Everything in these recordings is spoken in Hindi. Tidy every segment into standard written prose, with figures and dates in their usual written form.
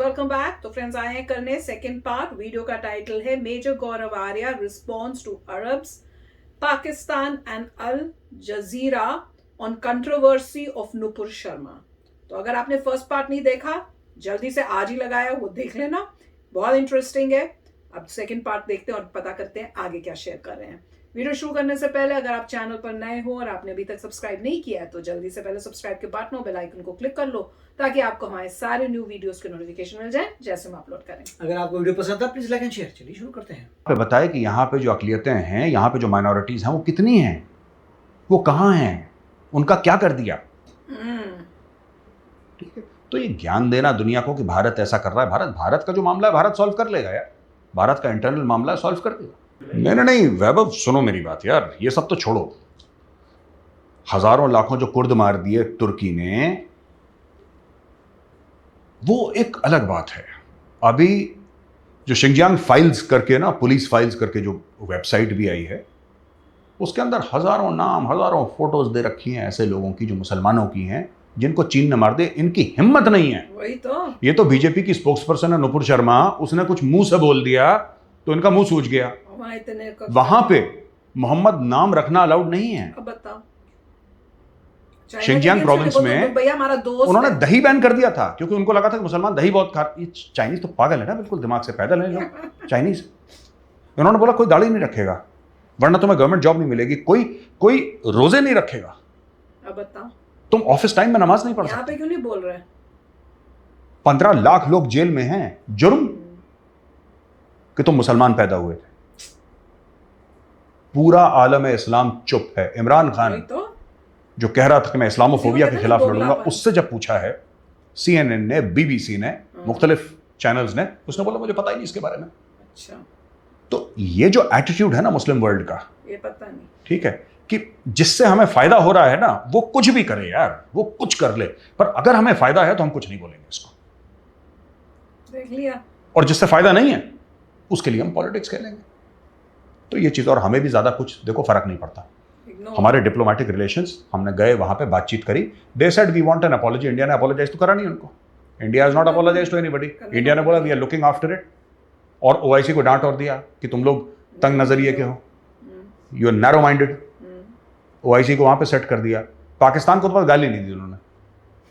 Welcome back. तो फ्रेंड्स आए हैं करने सेकंड पार्ट। वीडियो का टाइटल है Major Gaurav Arya response to Arabs Pakistan and Al Jazeera on controversy of Nupur Sharma. तो अगर आपने फर्स्ट पार्ट नहीं देखा, जल्दी से आज ही लगाया वो देख लेना, बहुत इंटरेस्टिंग है। अब सेकंड पार्ट देखते हैं और पता करते हैं आगे क्या शेयर कर रहे हैं। वीडियो शुरू करने से पहले अगर आप चैनल पर नए हो और आपने अभी तक सब्सक्राइब नहीं किया है तो जल्दी से पहले सब्सक्राइब के बटन और बेल आइकन को क्लिक कर लो ताकि आपको हमारे सारे न्यू वीडियोस के नोटिफिकेशन मिल जाए जैसे हम अपलोड करें। अगर आपको वीडियो पसंद आता प्लीज लाइक एंड शेयर। चलिए शुरू करते हैं। पे बताए कि यहाँ पे जो अकलियतें हैं, यहाँ पे जो माइनॉरिटीज हैं वो कितनी हैं, वो कहाँ हैं, उनका क्या कर दिया। ठीक है, तो ये ज्ञान देना दुनिया को कि भारत ऐसा कर रहा है, भारत का जो मामला है भारत सॉल्व कर लेगा यार, भारत का इंटरनल मामला है सॉल्व कर देगा। नहीं वैभव सुनो मेरी बात यार, ये सब तो छोड़ो। हजारों लाखों जो कुर्द मार दिए तुर्की ने, वो एक अलग बात है। अभी जो शिंजियांग फाइल्स करके ना, पुलिस फाइल्स करके जो वेबसाइट भी आई है, उसके अंदर हजारों नाम, हजारों फोटोज दे रखी हैं ऐसे लोगों की जो मुसलमानों की हैं, जिनको चीन न मार दे, इनकी हिम्मत नहीं है। वही तो, ये तो बीजेपी की स्पोक्स पर्सन है नुपुर शर्मा, उसने कुछ मुंह से बोल दिया तो इनका मुंह सूज गया। वहां पे मोहम्मद नाम रखना अलाउड नहीं है। अब बताओ, शिंजियांग प्रोविंस में भैया हमारा दोस्त उन्होंने दही बैन कर दिया था क्योंकि उनको लगा था कि मुसलमान दही बहुत खा। ये चाइनीज तो पागल है ना, बिल्कुल दिमाग से पैदल है लोग चाइनीज। उन्होंने बोला कोई दाढ़ी नहीं रखेगा वरना तुम्हें गवर्नमेंट जॉब नहीं मिलेगी, कोई रोजे नहीं रखेगा। अब बताओ, तुम ऑफिस टाइम में नमाज नहीं पढ़ यहाँ सकते। पे क्यों नहीं बोल रहे? 15 लाख लोग जेल में हैं, जुर्म कि तुम मुसलमान पैदा हुए थे। पूरा आलम इस्लाम चुप है। इमरान खान तो जो कह रहा था कि मैं इस्लामोफोबिया के खिलाफ लड़ूंगा, बोगलापन। उससे जब पूछा है CNN ने, BBC ने, मुख्तलिफ चैनल्स ने, उसने बोला मुझे पता ही नहीं इसके बारे में। अच्छा, तो ये जो एटीट्यूड है ना मुस्लिम वर्ल्ड का, ये पता नहीं, ठीक है, कि जिससे हमें फायदा हो रहा है ना, वो कुछ भी करे यार, वो कुछ कर ले, पर अगर हमें फायदा है तो हम कुछ नहीं बोलेंगे इसको। देख लिया। और जिससे फायदा नहीं है उसके लिए हम पॉलिटिक्स खेलेंगे। तो ये चीज, और हमें भी ज्यादा कुछ देखो फर्क नहीं पड़ता। हमारे डिप्लोमेटिक रिलेशंस, हमने गए वहां पे बातचीत करी, they said we want an apology. India ने अपॉलोजाइज तो करा नहीं उनको, India has not apologise to anybody. India ने बोला we are looking after it, और OIC को डांट और दिया कि तुम लोग तंग नजरिए के हो, you are narrow minded. OIC को वहां पे सेट कर दिया। पाकिस्तान को तो बस गाली नहीं दी उन्होंने,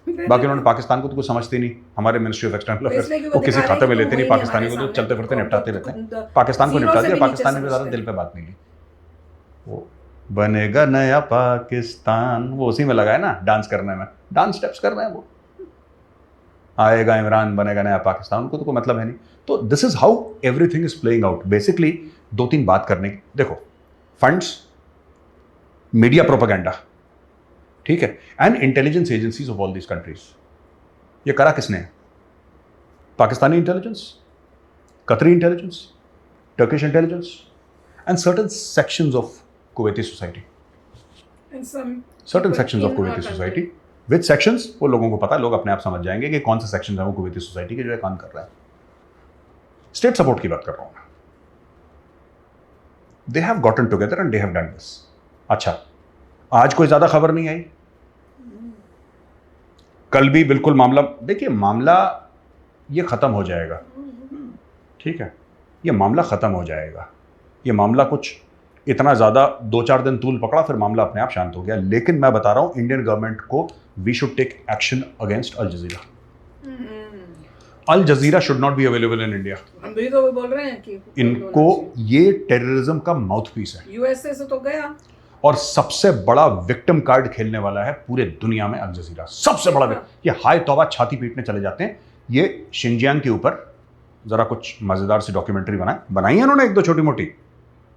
बाकी उन्होंने पाकिस्तान को तो कुछ समझती नहीं। हमारे मिनिस्ट्री ऑफ एक्सटर्नल अफेयर्स वो किसी खाते में लेते नहीं, पाकिस्तानी को तो चलते फिरते निपटाते रहते हैं। पाकिस्तान को निपटा दिया, पाकिस्तान ने ज्यादा दिल पे बात नहीं ली। वो बनेगा नया पाकिस्तान, वो उसी में लगा है ना, डांस करने में, डांस स्टेप्स कर रहे हैं वो। आएगा इमरान, बनेगा नया पाकिस्तान, उनको तो कोई मतलब है नहीं। तो this is how everything is playing out. Basically 2-3 बात करने की, देखो, फंड्स, मीडिया प्रोपेगेंडा, ठीक है, and intelligence agencies of all these countries. ये करा किसने? पाकिस्तानी इंटेलिजेंस, कतरी intelligence, Turkish intelligence, and certain sections of Kuwaiti society, certain sections of Kuwaiti society. Which sections वो लोगों को पता है, लोग अपने आप समझ जाएंगे कि कौन से सेक्शंस हैं वो कुवैती सोसाइटी के जो है काम कर रहा है। स्टेट सपोर्ट की बात कर रहा हूं मैं। They have gotten together and they have done this. अच्छा, आज कोई ज्यादा खबर नहीं आई, कल भी बिल्कुल मामला, देखिए मामला ये खत्म हो जाएगा, ठीक है, ये मामला खत्म हो जाएगा। ये मामला कुछ इतना ज्यादा 2-4 दिन तूल पकड़ा, फिर मामला अपने आप शांत हो गया। लेकिन मैं बता रहा हूं इंडियन गवर्नमेंट को, we should take action against Al Jazeera. Al Jazeera should not be available in India. हम भी तो बोल रहे हैं कि इनको, ये टेररिज्म का माउथपीस है। USA से तो गया, और सबसे बड़ा विक्टिम कार्ड खेलने वाला है पूरे दुनिया में अल जजीरा, सबसे बड़ा ये हाय तौबा, छाती पीटने चले जाते हैं। ये शिंजियांग के ऊपर जरा कुछ मजेदार सी डॉक्यूमेंट्री बनाई है उन्होंने, 1-2 छोटी मोटी,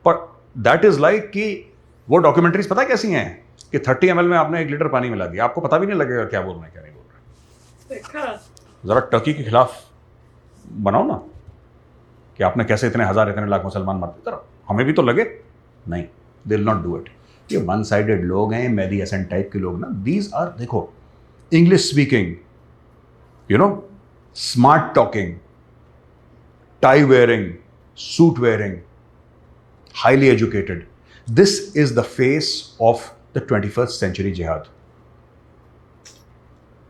पर दैट इज लाइक कि वो डॉक्यूमेंट्रीज पता कैसी हैं कि 30 ml में आपने 1 लीटर पानी मिला दिया, आपको पता भी नहीं लगेगा क्या बोल रहे हैं क्या नहीं बोल रहे। देखा, जरा टर्की के खिलाफ बनाओ ना कि आपने कैसे इतने हजार, इतने लाख मुसलमान मार दिए, हमें भी तो लगे। नहीं, they will not do it. ये वन साइडेड लोग हैं, मेहदी हसन टाइप के लोग ना, दीज आर, देखो, English speaking, you know, smart talking, tie wearing, suit wearing, highly educated. This is the face of the 21st century jihad.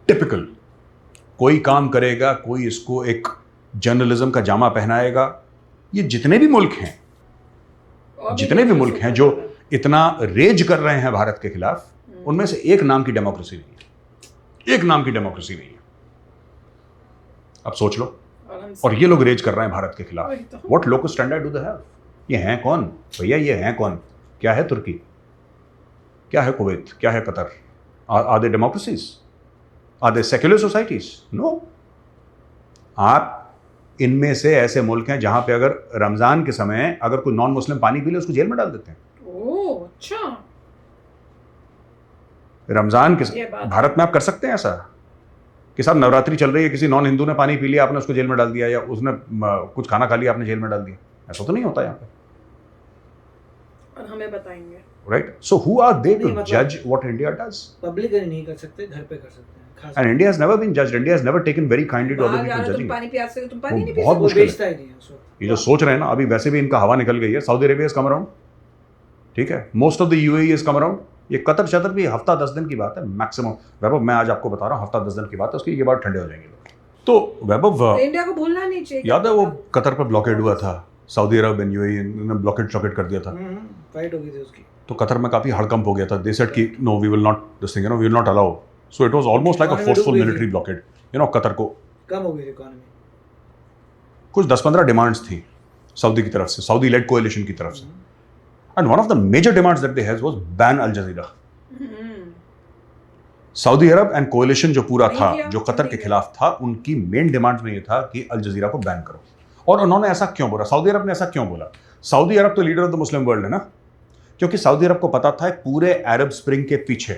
Typical. कोई काम करेगा, कोई इसको एक जर्नलिज्म का जामा पहनाएगा। ये जितने भी मुल्क हैं, जितने भी मुल्क हैं जो इतना रेज कर रहे हैं भारत के खिलाफ, उनमें से एक नाम की डेमोक्रेसी नहीं है, एक नाम की डेमोक्रेसी नहीं है। अब सोच लो, और ये लोग रेज कर रहे हैं भारत के खिलाफ। What local standard do they have? ये हैं कौन भैया? ये हैं कौन? क्या है तुर्की? क्या है कुवैत? क्या है Qatar? Are they democracies? Are they secular societies? No. आप इनमें से ऐसे मुल्क हैं जहां पे अगर रमजान के समय अगर कोई नॉन मुस्लिम पानी पी ले उसको जेल में डाल देते हैं। ओह अच्छा। रमजान के भारत में आप कर सकते हैं ऐसा कि साहब नवरात्रि चल रही है, किसी नॉन हिंदू ने पानी पी लिया, आपने उसको जेल में डाल दिया, या उसने कुछ खाना खा लिया, आपने जेल में डाल दिया? ऐसा तो नहीं होता यहाँ पे। और हमें बताएंगे, right? So who are they to जज व्हाट इंडिया डज? पब्लिक नहीं कर सकते, घर पे कर सकते हैं। And India has never been judged. India has never taken very kindly to other people judging. तुम पानी पिया सकते, तुम पानी नहीं पी बहुत सकते। मुश्किल बेचता ही नहीं है उसको। ये जो सोच रहे हैं ना, अभी वैसे भी इनका हवा निकल गई है। Saudi Arabia is come around, ठीक है। Most of the UAE is come around. ये कतर शतर भी हफ्ता 10 दिन की बात है मैक्सिमम। वैभव, मैं आज आपको बता रहा हूँ, हफ्ता 10 दिन की बात है, उसकी ये बात ठंडे हो जाएंगे लोग। तो वैभव, इंडिया को भूलना नहीं चाहिए। याद है वो कतर पर ब्लॉकेड हुआ था, सऊदी अरब एंड यूएई ने ब्लॉकेड कर दिया था। फाइट हो गई थी उसकी। तो कतर में काफी हड़कंप हो गया था। दे सेड कि no, we will not this thing, you know, we will not allow. So it was almost like a forceful military blockade, you know. Qatar को कम हो गई थी इकोनॉमी। कुछ 10-15 डिमांड्स थी सऊदी की तरफ से, सऊदी लेड कोएलिशन की तरफ से। And one of the major demands that they has was ban Al Jazeera. Saudi Arab and coalition जो पूरा था, जो कतर के खिलाफ था, उनकी मेन डिमांड में ये था कि अल जजीरा को बैन करो। और उन्होंने ऐसा क्यों बोला? सऊदी अरब ने ऐसा क्यों बोला? सऊदी अरब तो leader of the Muslim world है ना, क्योंकि सऊदी अरब को पता था पूरे अरब स्प्रिंग के पीछे,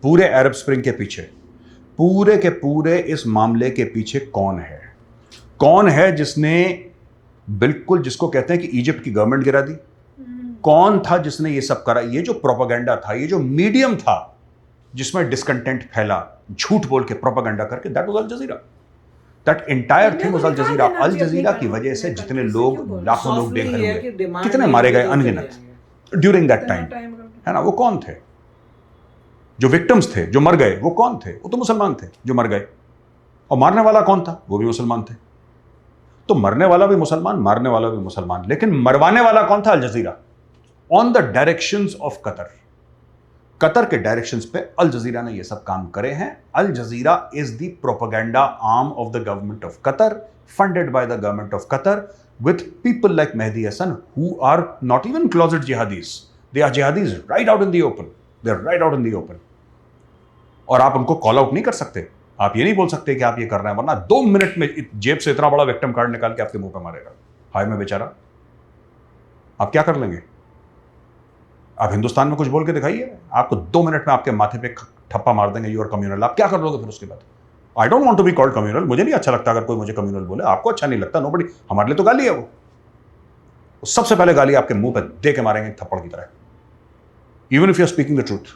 पूरे अरब स्प्रिंग के पीछे, पूरे के पूरे इस मामले के पीछे कौन है? कौन है जिसने बिल्कुल, जिसको कहते हैं कि इजिप्ट की गवर्नमेंट गिरा दी? कौन था जिसने ये सब करा? ये जो प्रोपेगेंडा था, ये जो मीडियम था जिसमें डिसकंटेंट फैला, झूठ बोल के प्रोपेगेंडा करके, that was Al Jazeera. That entire thing was Al Jazeera. Al Jazeera की वजह से जितने लोग, लाखों लोग बेघर हुए, कितने मारे गए अनगिनत ड्यूरिंग दैट टाइम, है ना? वो कौन थे जो विक्टिम्स थे, जो मर गए? वो कौन थे? वो तो मुसलमान थे जो मर गए। और मारने वाला कौन था? वो भी मुसलमान थे। तो मरने वाला भी मुसलमान, मारने वाला भी मुसलमान, लेकिन मरवाने वाला कौन था? Al Jazeera. On the directions of Qatar, Qatar के डायरेक्शंस पे अल जजीरा ने ये सब काम करे हैं। Al Jazeera is the propaganda arm of the government of Qatar, funded by the government of Qatar, with people like Mehdi Hassan, who are not even closet jihadis. They are jihadis right out in the open. They are right out in the open. और आप उनको कॉल आउट नहीं कर सकते। आप ये नहीं बोल सकते कि आप ये कर रहे हैं, वरना 2 मिनट में जेब से इतना बड़ा विक्टिम कार्ड निकाल के आपके मुंह पे मारेगा। हाय में बेचारा, आप क्या कर लेंगे? आप हिंदुस्तान में कुछ बोल के दिखाइए, आपको 2 मिनट में आपके माथे पे ठप्पा मार देंगे, यू आर कम्युनल। आप क्या कर लोगे फिर उसके बाद? I don't want to be called communal. मुझे नहीं अच्छा लगता अगर कोई मुझे कम्युनल बोले। आपको अच्छा नहीं लगता, नोबडी। हमारे लिए तो गाली है वो। सबसे पहले गाली आपके मुंह पे दे के मारेंगे थप्पड़ की तरह, even if you are speaking the truth.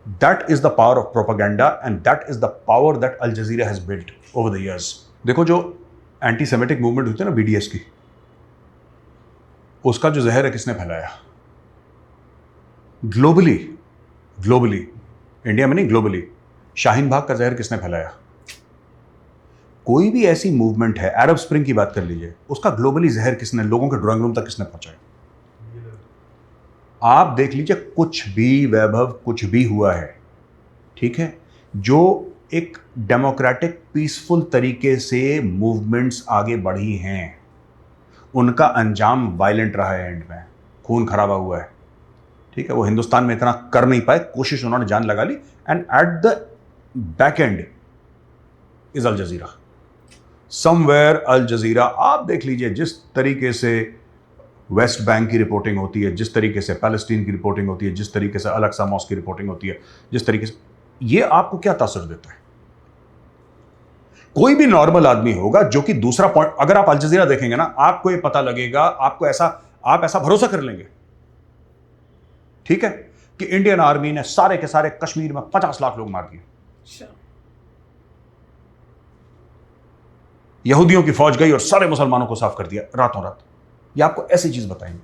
That is the power of propaganda and that is the power that Al Jazeera has built over the years. देखो, जो एंटी सेमेटिक मूवमेंट होती है ना बीडीएस की, उसका जो जहर है किसने फैलाया? ग्लोबली, इंडिया में नहीं, ग्लोबली। शाहीन बाग का जहर किसने फैलाया? कोई भी ऐसी मूवमेंट है, अरब स्प्रिंग की बात कर लीजिए, उसका ग्लोबली जहर किसने, लोगों के ड्राइंग रूम तक किसने पहुंचाया? आप देख लीजिए, कुछ भी वैभव, कुछ भी हुआ है, ठीक है, जो एक डेमोक्रेटिक पीसफुल तरीके से मूवमेंट्स आगे बढ़ी हैं, उनका अंजाम वायलेंट रहा है, एंड में खून खराबा हुआ है, ठीक है। वो हिंदुस्तान में इतना कर नहीं पाए, कोशिश उन्होंने जान लगा ली, and at the back end is Al Jazeera. Somewhere Al Jazeera, आप देख लीजिए जिस तरीके से वेस्ट बैंक की रिपोर्टिंग होती है, जिस तरीके से पैलेस्टीन की रिपोर्टिंग होती है, जिस तरीके से अल अक्सा मॉस्क की रिपोर्टिंग होती है, जिस तरीके से, ये आपको क्या तासुर देता है? कोई भी नॉर्मल आदमी होगा जो कि दूसरा पॉइंट, अगर आप अल जजीरा देखेंगे ना, आपको ये पता लगेगा, आपको आप ऐसा भरोसा कर लेंगे, ठीक है, कि इंडियन आर्मी ने सारे के सारे कश्मीर में 50 लाख लोग मार दिए। यहूदियों की फौज गई और सारे मुसलमानों को साफ कर दिया रातों रात। ये आपको ऐसी चीज बताएंगे।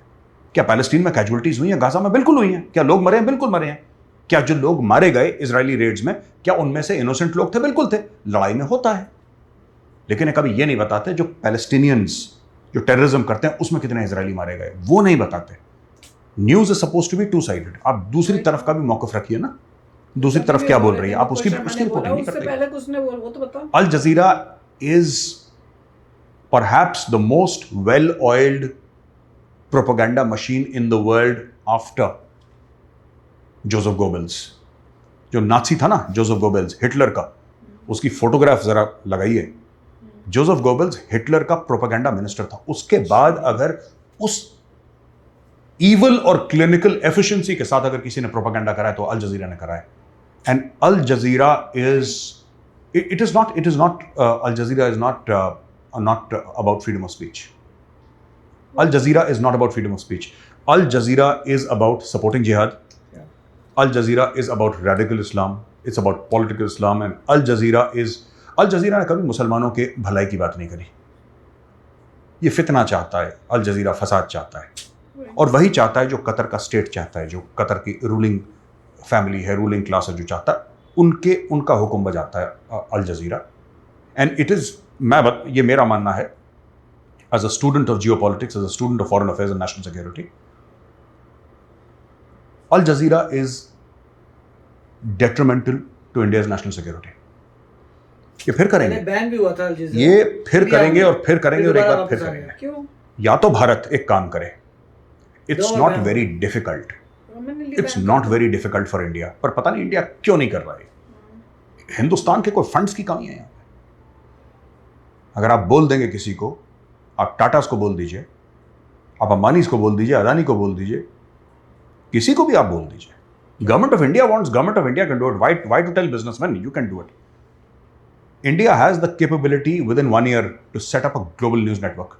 क्या पैलेस्टीन में कैजुअलिटीज हुई हैं? गाजा में बिल्कुल हुई हैं। क्या लोग मरे हैं? बिल्कुल मरे हैं। क्या जो लोग मारे गए इजरायली रेड्स में, क्या उनमें से इनोसेंट लोग थे? बिल्कुल थे। लड़ाई में होता है, लेकिन ये कभी ये नहीं बताते जो पैलेस्टीनियंस जो टेररिज्म करते हैं उसमें कितने इजरायली मारे गए, वो नहीं बताते। News is suppose to be two sided. आप दूसरी तरफ का भी मौकफ रखिए ना, दूसरी तरफ क्या बोल रही है, आप उसकी रिपोर्टिंग नहीं करते। पहले उसने बोला, वो तो बताओ। अल Jazeera is perhaps the most well-oiled propaganda machine in the world after Joseph Goebbels. जो नाची था ना जोसेफ गोबेल्स, हिटलर का, उसकी फोटोग्राफ जरा लगाइए। जोसेफ गोबेल्स हिटलर का प्रोपेगेंडा मिनिस्टर था। उसके बाद अगर उस ईवल और क्लिनिकल एफिशिएंसी के साथ अगर किसी ने प्रोपेगेंडा करा है तो अल जजीरा ने करा है। And Al Jazeera is it is not Al Jazeera is not about freedom of speech. Al Jazeera is not about freedom of speech. Al Jazeera is about supporting jihad. Yeah. Al Jazeera is about radical Islam. It's about political Islam. And Al Jazeera ने कभी मुसलमानों के भलाई की बात नहीं करी। ये फितना चाहता है, अल जजीरा फसाद चाहता है, और वही चाहता है जो कतर का स्टेट चाहता है, जो कतर की रूलिंग फैमिली है, रूलिंग क्लास है, जो चाहता है उनका हुक्म बजाता है Al Jazeera. And it is, ये मेरा मानना है as a student of geopolitics, as a student of foreign affairs and national security, Al Jazeera is detrimental to India's national security. ये फिर करेंगे, बैन भी हुआ था अल जजीरा, ये फिर करेंगे और फिर करेंगे और एक बार फिर करेंगे। क्यों? या तो भारत एक काम करे, it's not very difficult, it's not very difficult for India, पर पता नहीं इंडिया क्यों नहीं कर रहा है। हिंदुस्तान के कोई फंड्स की कमी है यहाँ पे। अगर आप बोल देंगे किसी को, आप टाटास को बोल दीजिए, आप अंबानीज को बोल दीजिए, अदानी को बोल दीजिए, किसी को भी आप बोल दीजिए, government of India wants, government of India can do it. Why to tell businessman you can do it? India has the capability within 1 year to set up a global news network.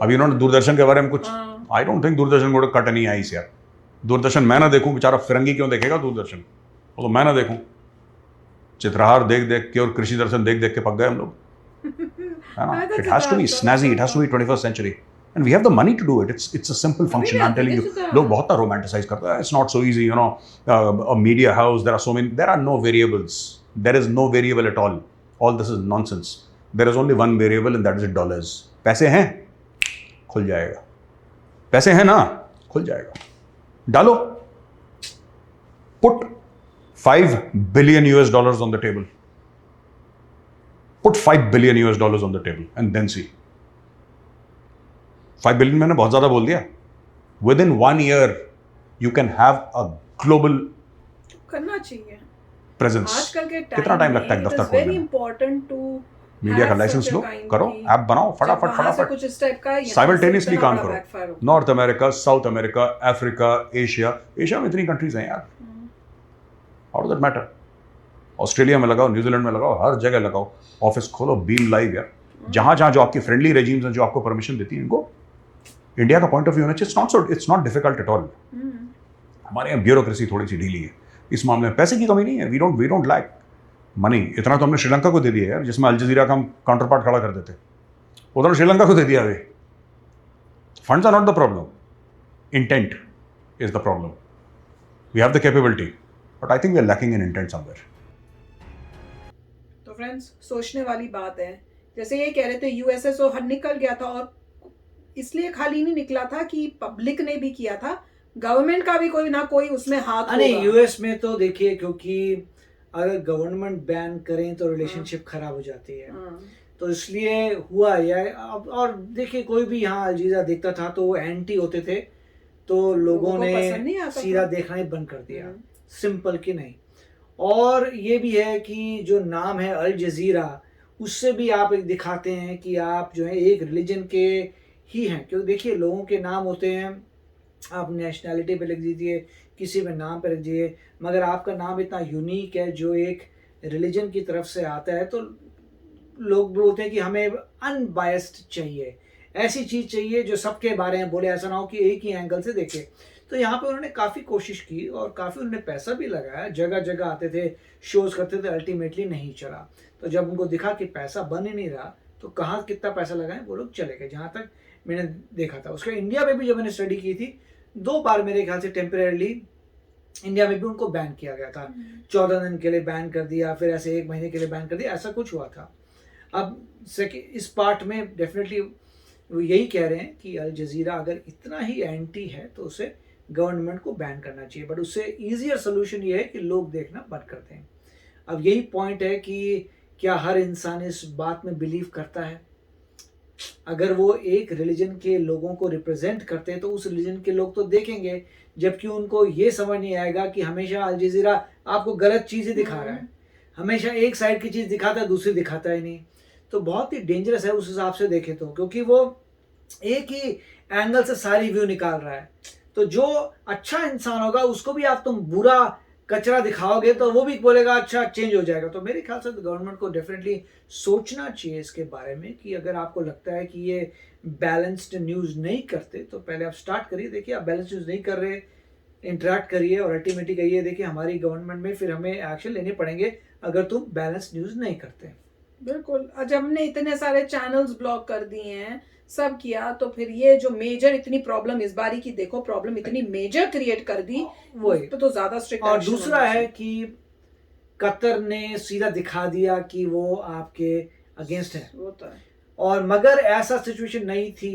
अभी इन्होंने दूरदर्शन के बारे में कुछ, आई डोंट थिंक दूरदर्शन को कट नहीं आई यार। दूरदर्शन मैं ना देखूं, बेचारा फिरंगी क्यों देखेगा दूरदर्शन, वो तो मैं ना देखूं। चित्रहार देख देख के और कृषि दर्शन देख देख के पक गए हम लोग, है ना। It has to be snazzy, it has to be 21st century, and we have the money to do it. It's a simple function. I'm telling you, लोग बहुत ना romanticize करते हैं. It's not so easy, you know. A media house, there are so many. There are no variables. There is no variable at all. All this is nonsense. There is only one variable, and that is dollars. पैसे हैं, खुल जाएगा. पैसे हैं ना, खुल जाएगा. डालो. Put $5 billion on the table. Put $5 billion on the table and then see. 5 billion मैंने बहुत ज़्यादा बोल दिया. Within 1 year, you can have a global करना चाहिए presence. आजकल के कितना टाइम लगता है दफ्तर खोलने में? वेरी इंपॉर्टेंट टू मीडिया का लाइसेंस लो, करो, ऐप बनाओ, फटाफट कुछ इस टाइप का साइमल्टेनियसली काम करो। North America, south America, Africa, Asia में इतनी कंट्रीज हैं यार। How do that matter? Australia में लगाओ, न्यूजीलैंड में लगाओ, हर जगह लगाओ, ऑफिस खोलो, बीम लाइव यार। जहां जहां जो आपकी फ्रेंडली रेजिम्स हैं, जो आपको परमिशन देती हैं, इनको इंडिया का पॉइंट ऑफ व्यू होना चाहिए। It's not difficult at all. हमारे यहाँ ब्यूरोक्रेसी थोड़ी सी ढीली है इस मामले में। पैसे की कमी नहीं है, वी डोंट लैक मनी। इतना तो हमने श्रीलंका को दे दिया यार, जिसमें अल जजीरा का हम काउंटर पार्ट खड़ा कर देते, उधर श्रीलंका को दे दिया। वे funds are not the problem, intent is the problem. We have the capability, but I think we are lacking in intent somewhere. तो फ्रेंड्स, सोचने वाली बात है। जैसे ये कह रहे थे यूएसएसओ निकल गया था, और इसलिए खाली नहीं निकला था कि पब्लिक ने भी किया था, गवर्नमेंट का भी कोई ना कोई उसमें हाथ नहीं, यूएस में तो देखिए, क्योंकि अगर गवर्नमेंट बैन करें तो रिलेशनशिप खराब हो जाती है, तो इसलिए हुआ यह। और देखिए, कोई भी यहाँ अल जजीरा देखता था तो वो एंटी होते थे, तो लोगों ने सीधा देखना ही बंद कर दिया। सिंपल कि नहीं। और ये भी है कि जो नाम है अल जजीरा, उससे भी आप एक दिखाते हैं कि आप जो है एक रिलीजन के ही हैं। क्योंकि देखिए, लोगों के नाम होते हैं, आप नेशनैलिटी पे लिख दीजिए, किसी में नाम पे लिख दीजिए, मगर आपका नाम इतना यूनिक है जो एक रिलीजन की तरफ से आता है, तो लोग बोलते हैं कि हमें अनबायस्ड चाहिए, ऐसी चीज़ चाहिए जो सबके बारे में बोले, ऐसा ना हो कि एक ही एंगल से देखे। तो यहाँ पे उन्होंने काफ़ी कोशिश की और काफ़ी उन्होंने पैसा भी लगाया, जगह जगह आते थे, शोज़ करते थे, अल्टीमेटली नहीं चला। तो जब उनको दिखा कि पैसा बन ही नहीं रहा, तो कहाँ कितना पैसा लगाएं, वो लोग चले गए। जहाँ तक मैंने देखा था, उसका इंडिया में भी जब मैंने स्टडी की थी, 2 बार मेरे ख्याल से टेम्परेरली इंडिया में भी उनको बैन किया गया था, 14 दिन के लिए बैन कर दिया, फिर ऐसे 1 महीने के लिए बैन कर दिया, ऐसा कुछ हुआ था। अब इस पार्ट में डेफिनेटली वो यही कह रहे हैं कि अल जजीरा अगर इतना ही एंटी है तो उसे गवर्नमेंट को बैन करना चाहिए, बट उससे ईजियर सोल्यूशन ये है कि लोग देखना बंद कर दें। अब यही पॉइंट है कि क्या हर इंसान इस बात में बिलीव करता है? अगर वो एक रिलीजन के लोगों को रिप्रेजेंट करते हैं तो उस रिलीजन के लोग तो देखेंगे, जबकि उनको ये समझ नहीं आएगा कि हमेशा अल जजीरा आपको गलत चीज़ें दिखा रहा है, हमेशा एक साइड की चीज़ दिखाता है, दूसरी दिखाता ही नहीं। तो बहुत ही डेंजरस है उस हिसाब से देखें तो, क्योंकि वो एक ही एंगल से सारी व्यू निकाल रहा है। तो जो अच्छा इंसान होगा उसको भी आप तुम बुरा कचरा दिखाओगे तो वो भी बोलेगा अच्छा चेंज हो जाएगा। तो मेरे ख्याल से तो गवर्नमेंट को डेफिनेटली सोचना चाहिए इसके बारे में कि अगर आपको लगता है कि ये बैलेंस्ड न्यूज़ नहीं करते तो पहले आप स्टार्ट करिए, देखिए आप बैलेंस्ड न्यूज़ नहीं कर रहे, इंटरेक्ट करिए और अल्टीमेटली कहिए देखिए हमारी गवर्नमेंट में फिर हमें एक्शन लेने पड़ेंगे अगर तुम बैलेंस्ड न्यूज़ नहीं करते। बिल्कुल, जब हमने इतने सारे चैनल्स ब्लॉक कर दिए हैं, सब किया, तो फिर ये जो मेजर इतनी प्रॉब्लम इस बारी की देखो, प्रॉब्लम इतनी मेजर क्रिएट कर दी, वही तो ज्यादा स्ट्रिक्ट। और दूसरा है कि कतर ने सीधा दिखा दिया कि वो आपके अगेंस्ट है, वो तो है। और मगर ऐसा सिचुएशन नहीं थी।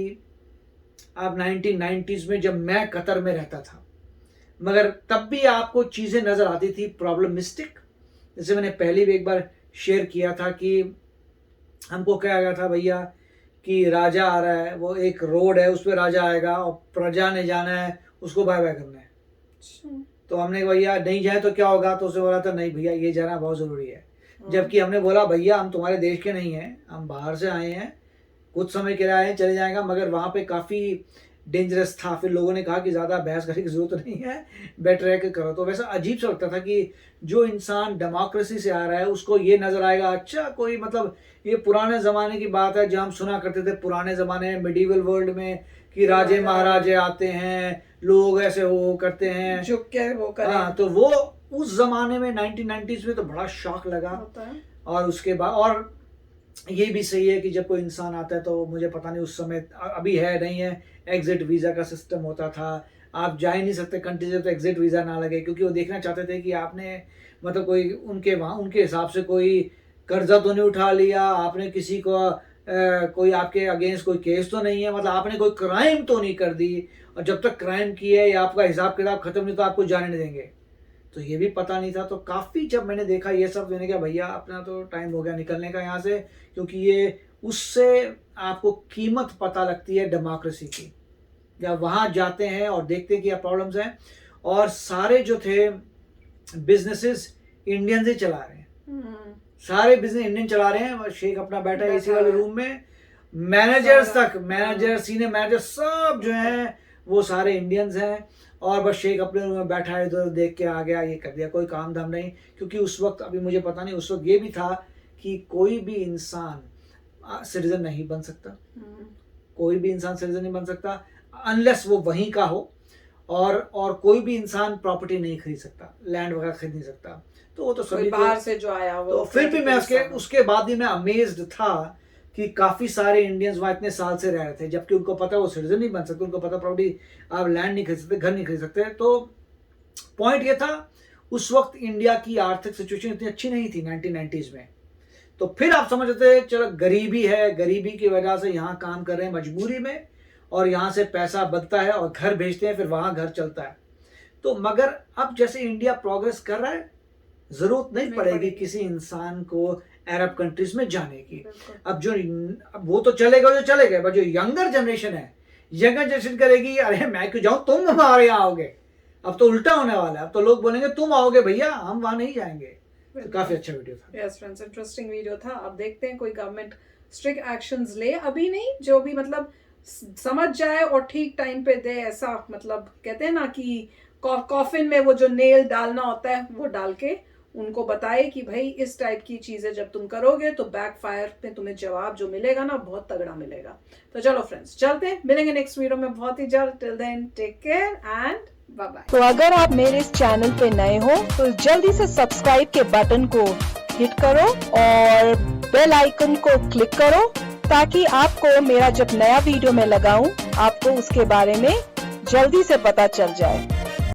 आप 1990s में जब मैं कतर में रहता था, मगर तब भी आपको चीज़ें नज़र आती थी प्रॉब्लमिस्टिक। जैसे मैंने पहले भी एक बार शेयर किया था कि हमको कहा गया था भैया कि राजा आ रहा है, वो एक रोड है उस पर राजा आएगा और प्रजा ने जाना है, उसको बाय बाय करना है। तो हमने भैया नहीं जाए तो क्या होगा, तो उसे बोला था नहीं भैया ये जाना बहुत ज़रूरी है। जबकि हमने बोला भैया हम तुम्हारे देश के नहीं हैं, हम बाहर से आए हैं, कुछ समय के लिए आए हैं, चले जाएगा। मगर वहाँ पे काफ़ी डेंजरस था। फिर लोगों ने कहा कि ज़्यादा बहस करने की ज़रूरत नहीं है, बेटर है कि करो। तो वैसा अजीब सा लगता था कि जो इंसान डेमोक्रेसी से आ रहा है उसको ये नज़र आएगा अच्छा कोई, मतलब ये पुराने ज़माने की बात है, जब हम सुना करते थे पुराने ज़माने में मिडीवल वर्ल्ड में कि राजे महाराजे आते हैं, लोग ऐसे हो करते हैं, झुक के वो करें। हाँ, तो वो उस ज़माने में 1990s में तो बड़ा शॉक लगा। और उसके बाद और ये भी सही है कि जब कोई इंसान आता है तो मुझे पता नहीं उस समय अभी है नहीं है, एग्जिट वीज़ा का सिस्टम होता था, आप जा ही नहीं सकते कंट्री से तो एग्जिट वीज़ा ना लगे, क्योंकि वो देखना चाहते थे कि आपने मतलब कोई उनके वहाँ उनके हिसाब से कोई कर्जा तो नहीं उठा लिया, आपने किसी को कोई आपके अगेंस्ट कोई केस तो नहीं है, मतलब आपने कोई क्राइम तो नहीं कर दी, और जब तक क्राइम किए या आपका हिसाब किताब खत्म नहीं तो आपको जाने नहीं देंगे। तो ये भी पता नहीं था। तो काफ़ी जब मैंने देखा ये सब, मैंने कहा भैया अपना तो टाइम हो गया निकलने का यहाँ से, क्योंकि ये उससे आपको कीमत पता लगती है डेमोक्रेसी की। जब वहाँ जाते हैं और देखते हैं कि प्रॉब्लम्स हैं, और सारे जो थे बिजनेसेस इंडियन से चला रहे हैं, सारे बिजनेस इंडियन चला रहे हैं। शेख अपना बैठा है एसी वाले रूम में, मैनेजर्स तक, मैनेजर सीनियर मैनेजर सब जो हैं वो सारे इंडियंस हैं, और बस शेख अपने रूम में बैठा है, इधर देख के आ गया, ये कर दिया, कोई काम धाम नहीं। क्योंकि उस वक्त अभी मुझे पता नहीं, उस वक्त ये भी था कि कोई भी इंसान सिटीजन नहीं बन सकता, कोई भी इंसान सिटीजन नहीं बन सकता अनलेस वो वहीं का हो, और कोई भी इंसान प्रॉपर्टी नहीं खरीद सकता, लैंड वगैरह खरीद नहीं सकता। तो वो तो सभी बाहर से जो आया वो, तो फिर भी मैं उसके बाद भी मैं अमेज्ड था कि काफ़ी सारे इंडियंस वहाँ इतने साल से रह रहे थे, जबकि उनको पता है वो सिटीजन नहीं बन सकते, उनको पता प्रॉपर्टी आप लैंड नहीं खरीद सकते, घर नहीं खरीद सकते। तो पॉइंट ये था उस वक्त इंडिया की आर्थिक सिचुएशन इतनी अच्छी नहीं थी 1990s में। तो फिर आप समझते चलो गरीबी है, गरीबी की वजह से यहाँ काम कर रहे हैं मजबूरी में, और यहाँ से पैसा बनता है और घर भेजते हैं, फिर वहाँ घर चलता है। तो मगर अब जैसे इंडिया प्रोग्रेस कर रहा है, ज़रूरत नहीं पड़ेगी किसी इंसान को अरब कंट्रीज में जाने की। अब वो तो चलेगा जो चलेगा, बट जो यंगर जनरेशन है, यंगर जनरेशन करेगी अरे मैं क्यों जाऊँ, तुम हमारे यहाँ आओगे। अब तो उल्टा होने वाला है, अब तो लोग बोलेंगे तुम आओगे भैया, हम वहाँ नहीं जाएंगे। तो काफी अच्छा वीडियो था। यस फ्रेंड्स, इंटरेस्टिंग वीडियो था। अब देखते हैं कोई गवर्नमेंट स्ट्रिक्ट एक्शंस ले, अभी नहीं, जो भी मतलब समझ जाए और ठीक टाइम पे दे। ऐसा मतलब कहते हैं ना कि कॉफिन में वो जो नेल डालना होता है वो डाल के उनको बताए कि भाई इस टाइप की चीजें जब तुम करोगे तो बैकफायर पे तुम्हें जवाब जो मिलेगा ना बहुत तगड़ा मिलेगा। तो चलो फ्रेंड्स चलते हैं, मिलेंगे नेक्स्ट वीडियो में बहुत ही जल्द। Till then take care and bye bye. तो अगर आप मेरे इस चैनल पे नए हो तो जल्दी से सब्सक्राइब के बटन को हिट करो और बेल आइकन को क्लिक करो, ताकि आपको मेरा जब नया वीडियो मैं लगाऊं आपको उसके बारे में जल्दी से पता चल जाए।